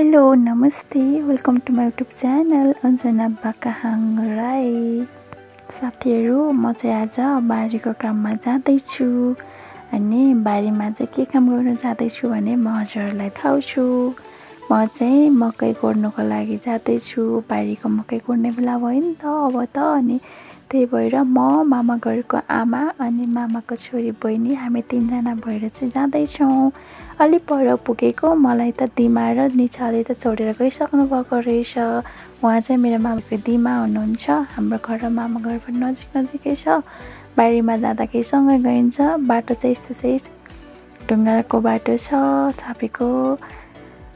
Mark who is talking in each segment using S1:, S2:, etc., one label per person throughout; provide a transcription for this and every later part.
S1: Hello नमस्ते welcome to my YouTube channel Anjana Bakahang Rai. साथीहरू म चाहिँ आज बारीको काममा जाँदैछु अनि बारीमा चाहिँ के काम गर्न जाँदैछु भने म हजुरहरूलाई थाहा छु। म चाहिँ मकै गोड्नको लागि जाँदैछु। बारीको मकै गोड्ने बेला भयो नि त अब त, अनि त्यही भएर म मामा घरको आमा अनि मामाको छोरी बहिनी हामी तीनजना भएर चाहिँ जाँदैछौँ। अलि पर पुगेको मलाई त दिमा र निचाले त छोडेर गइसक्नु भएको रहेछ। उहाँ चाहिँ मेरो मामाको दिमा हुनुहुन्छ। हाम्रो घर र मामा घर पनि नजिक नजिकै छ। बारीमा जाँदाखेरि सँगै गइन्छ। बाटो चाहिँ यस्तो चाहिँ ढुङ्गाको बाटो छ छापेको,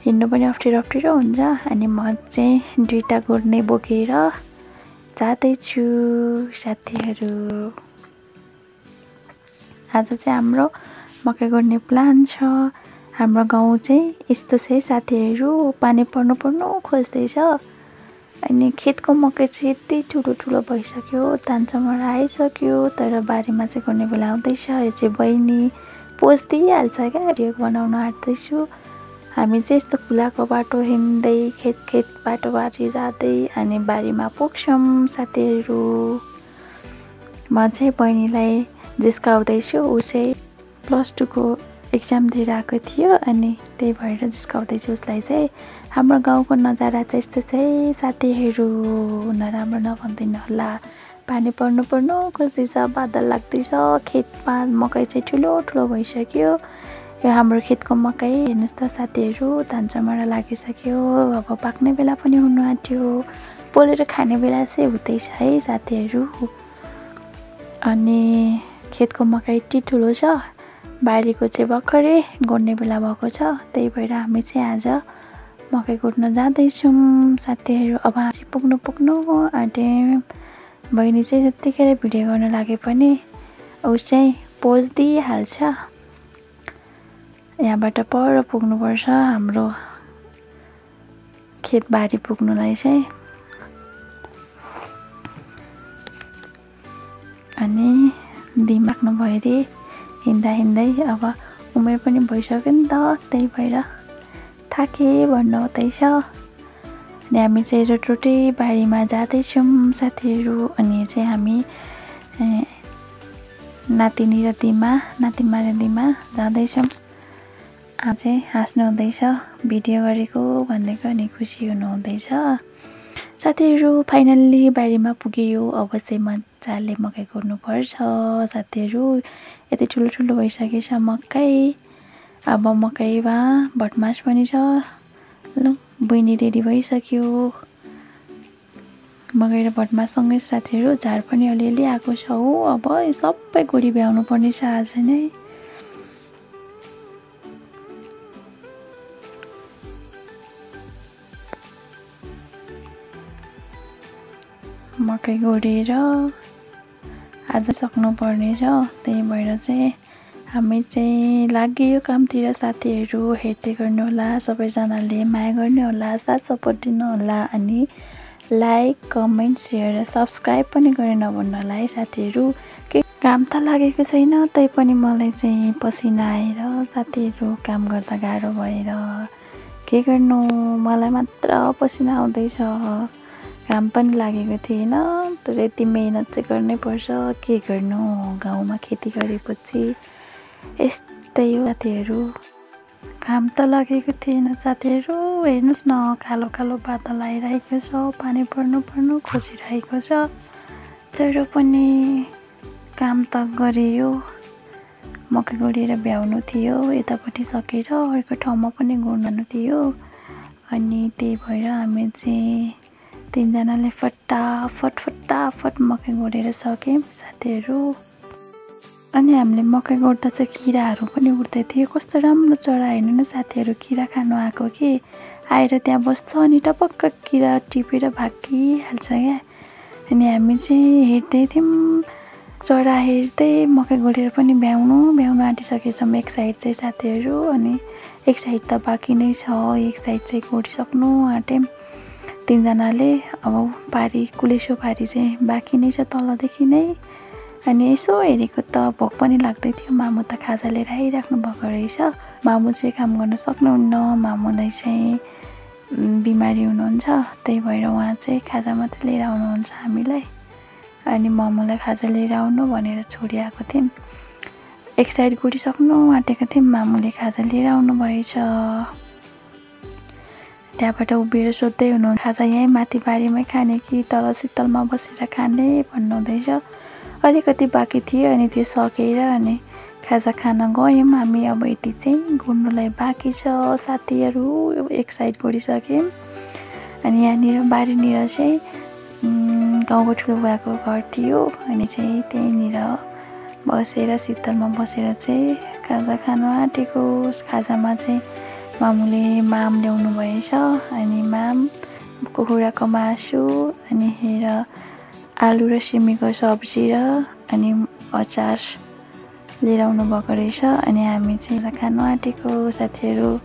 S1: हिँड्नु पनि अप्ठ्यारो हुन्छ। अनि म चाहिँ दुईटा गोड्ने बोकेर जाँदैछु साथीहरू। आज चाहिँ हाम्रो मकै गोड्ने प्लान छ। हाम्रो गाउँ चाहिँ यस्तो चाहिँ साथीहरू पानी पर्नु खोज्दैछ। अनि खेतको मकै चाहिँ यति ठुलो भइसक्यो, तानसम्म आइसक्यो, तर बारीमा चाहिँ गोड्ने बेला आउँदैछ। यो चाहिँ बहिनी पोस्ट दिइहाल्छ क्या, भिडियो बनाउन आँट्दैछु। हामी चाहिँ यस्तो खुलाको बाटो हिँड्दै खेत बाटो बारी जाँदै अनि बारीमा पुग्छौँ साथीहरू। म चाहिँ बहिनीलाई जिस्काउँदैछु। ऊ चाहिँ +2 को एक्जाम दिएर आएको थियो अनि त्यही भएर जिस्काउँदैछु उसलाई चाहिँ। हाम्रो गाउँको नजारा चाहिँ यस्तो चाहिँ साथीहरू, नराम्रो नभनिदिनु होला। पानी पर्नु खोज्दैछ, बादल लाग्दैछ। खेतमा मकै चाहिँ ठुलो भइसक्यो। यो हाम्रो खेतको मकै हेर्नुहोस् त साथीहरू, धानचमरा लागिसक्यो। अब पाक्ने बेला पनि हुनु आँट्यो। पोलेर खाने बेला चाहिँ हुँदैछ है साथीहरू। अनि खेतको मकै यति ठुलो छ, बारीको चाहिँ भर्खरै गोड्ने बेला भएको छ। त्यही भएर हामी चाहिँ आज मकै गोड्न जाँदैछौँ साथीहरू। अब हामी पुग्नु आँट्यौँ। बहिनी चाहिँ जतिखेर भिडियो गर्न लागे पनि ऊ चाहिँ पोज दिइहाल्छ। यहाँबाट पर पुग्नुपर्छ हाम्रो खेतबारी पुग्नुलाई चाहिँ। अनि दिमाग नभए रे हिँड्दै अब उमेर पनि भइसक्यो नि त, त्यही भएर थाके भन्नु हुँदैछ। अनि हामी चाहिँ रोटोटे बारीमा जाँदैछौँ साथीहरू। अनि चाहिँ हामी नातिमा र दिमा जाँदैछौँ। आज चाहिँ हाँस्नु हुँदैछ, भिडियो गरेको भनेको अनि खुसी हुनुहुँदैछ साथीहरू। फाइनल्ली बारीमा पुग्यो। अब चाहिँ मजाले मकै गोड्नुपर्छ साथीहरू। यति ठुलो भइसकेको छ मकै। अब मकैमा भटमास पनि छ। ल बहिनी रेडी भइसक्यो। मकै र भटमाससँगै साथीहरू झार पनि अलिअलि आएको छ हो। अब सबै गोडी भ्याउनु पर्ने छ आज नै। मकै गोडेर आज सक्नुपर्ने छ। त्यही भएर चाहिँ हामी चाहिँ लाग्यो कामतिर साथीहरू। हेर्दै गर्नु होला, सबैजनाले माया गर्नु होला, साथ सपोर्ट दिनु होला। अनि लाइक कमेन्ट सेयर र सब्सक्राइब पनि गरेर नभन्नु होला है साथीहरू। के काम त लागेको छैन, तै पनि मलाई चाहिँ पसिना आएर साथीहरू काम गर्दा गाह्रो भएर के गर्नु, मलाई मात्र पसिना आउँदैछ। काम पनि लागेको थिएन, तर यति मेहनत चाहिँ गर्नै पर्छ। के गर्नु, गाउँमा खेती गरेपछि यस्तै हो साथीहरू। काम त लागेको थिएन साथीहरू। हेर्नुहोस् न, कालो बादल आइरहेको छ, पानी पर्नु खोजिरहेको छ। तर पनि काम त गरियो। मकै गोडेर भ्याउनु थियो, यतापट्टि सकेर अर्को ठाउँमा पनि गोड्नु थियो। अनि त्यही भएर हामी चाहिँ तीनजनाले फटाफट मकै गोडेर सक्यौँ साथीहरू। अनि हामीले मकै गोड्दा चाहिँ किराहरू पनि उड्दै थियो। कस्तो राम्रो चरा हेर्नु न साथीहरू, किरा खानु आएको कि आएर त्यहाँ बस्छ अनि टपक्क किरा टिपेर भागिहाल्छ क्या। अनि हामी चाहिँ हेर्दै थियौँ, चरा हेर्दै मकै गोडेर पनि भ्याउनु आँटिसकेछौँ एक साइड चाहिँ साथीहरू। अनि एक साइड त बाँकी नै छ, एक साइड चाहिँ गोडिसक्नु आँट्यौँ तीनजनाले। अब कुलेसो पारी चाहिँ बाँकी नै छ तलदेखि नै। अनि यसो हेरेको त भोक पनि लाग्दै थियो। मामु त खाजा लिएर आइराख्नु भएको रहेछ। मामु चाहिँ काम गर्न सक्नुहुन्न। मामुलाई चाहिँ बिमारी हुनुहुन्छ, त्यही भएर उहाँ चाहिँ खाजा मात्रै लिएर आउनुहुन्छ हामीलाई। अनि मोमोलाई खाजा लिएर आउनु भनेर छोडिआएको थियौँ। एक साइड गइसक्नु आँटेको थियौँ, मामुले खाजा लिएर आउनु भएछ। त्यहाँबाट उभिएर सोध्दै हुनुहुन्छ, खाजा यहीँ माथि बारीमै खाने कि तल शीतलमा बसेर खाने भन्नुहुँदैछ। अलिकति बाँकी थियो अनि त्यो सकेर अनि खाजा खान गयौँ हामी। अब यति चाहिँ घुर्नुलाई बाँकी छ साथीहरू, एक साइड गइसक्यौँ। अनि यहाँनिर बारीनिर चाहिँ गाउँको ठुलो बुवाको घर थियो। अनि चाहिँ त्यहीँनिर बसेर शीतलमा बसेर चाहिँ खाजा खानु आँटेको। खाजामा चाहिँ मामुले माम ल्याउनु भएछ। अनि माम, कुखुराको मासु, अनि हेर आलु र सिमीको सब्जी र अनि अचार लिएर आउनु भएको रहेछ। अनि हामी चाहिँ खाजा खानु आँटेको। साथीहरू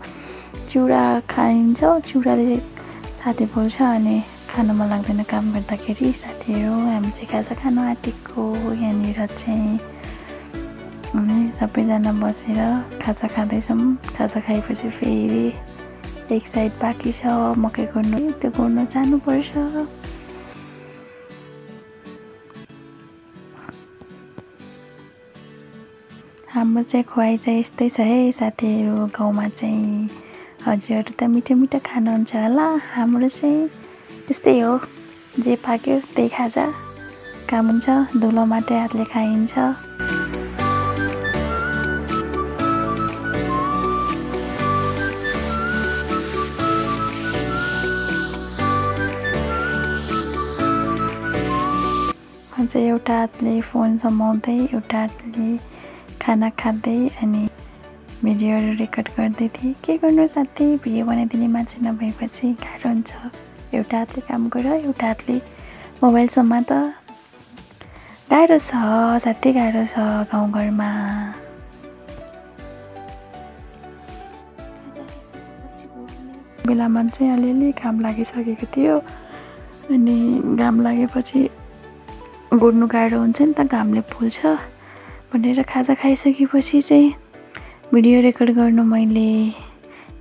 S1: चिउरा खाइन्छ, चिउराले साथी बोल्छ अनि खानु मन लाग्दैन काम गर्दाखेरि। साथीहरू हामी चाहिँ खाजा खानु आँटेको। यहाँनिर चाहिँ सबैजना बसेर खाजा खाँदैछौँ। खाजा खाएपछि फेरि एक साइड बाँकी छ मकै गोड्नु, त्यो गोड्नु जानुपर्छ। हाम्रो चाहिँ खुवाइ चाहिँ यस्तै छ है साथीहरू। गाउँमा चाहिँ हजुरहरू त मिठो मिठो खानुहुन्छ होला, हाम्रो चाहिँ त्यस्तै हो, जे पाक्यो त्यही खाजा काम हुन्छ। धुलो माटै हातले खाइन्छ। अझ एउटा हातले फोन समाउँदै एउटा हातले खाना खाँदै अनि भिडियोहरू रेकर्ड गर्दै थिएँ। के गर्नु साथी, भिडियो बनाइदिने मान्छे नभएपछि गाह्रो हुन्छ। एउटा हातले काम गर, एउटा हातले मोबाइल समात। गाह्रो छ साथी, गाह्रो छ गाउँघरमा। बेलामा चाहिँ अलिअलि घाम लागिसकेको थियो। अनि घाम लागेपछि गोड्नु गाह्रो हुन्छ नि त, घामले पोल्छ भनेर खाजा खाइसकेपछि चाहिँ भिडियो रेकर्ड गर्नु मैले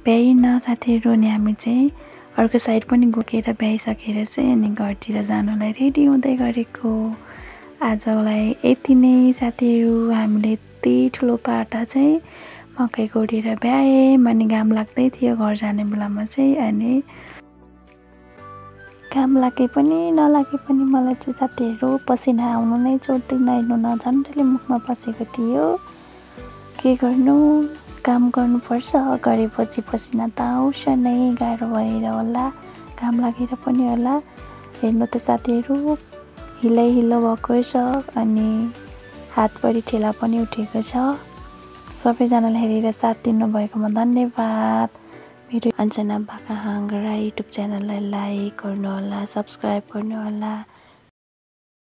S1: भ्याइनँ साथीहरू। अनि हामी चाहिँ अर्को साइड पनि गोकेर भ्याइसकेर चाहिँ अनि घरतिर जानुलाई रेडी हुँदै गरेको। आजलाई यति नै साथीहरू। हामीले यति ठुलो पाटा चाहिँ मकै गोडेर भ्याएँ। अनि घाम लाग्दै थियो घर जाने बेलामा चाहिँ। अनि घाम लागे पनि नलागे पनि मलाई चाहिँ साथीहरू पसिना आउनु नै छोड्दैन, हेर्नु न झन्डैले मुखमा पसेको थियो। के गर्नु, काम गर्नुपर्छ, गरेपछि पसिना त आउँछ नै, गाह्रो भएर होला, घाम लागेर पनि होला। हेर्नु त साथीहरू हिलो भएको छ अनि हातभरि ठेला पनि उठेको छ। सबैजनाले हेरेर साथ दिनुभएकोमा धन्यवाद। मेरो अन्जना बाकाहाङ राई युट्युब च्यानललाई लाइक गर्नुहोला, सब्सक्राइब गर्नुहोला।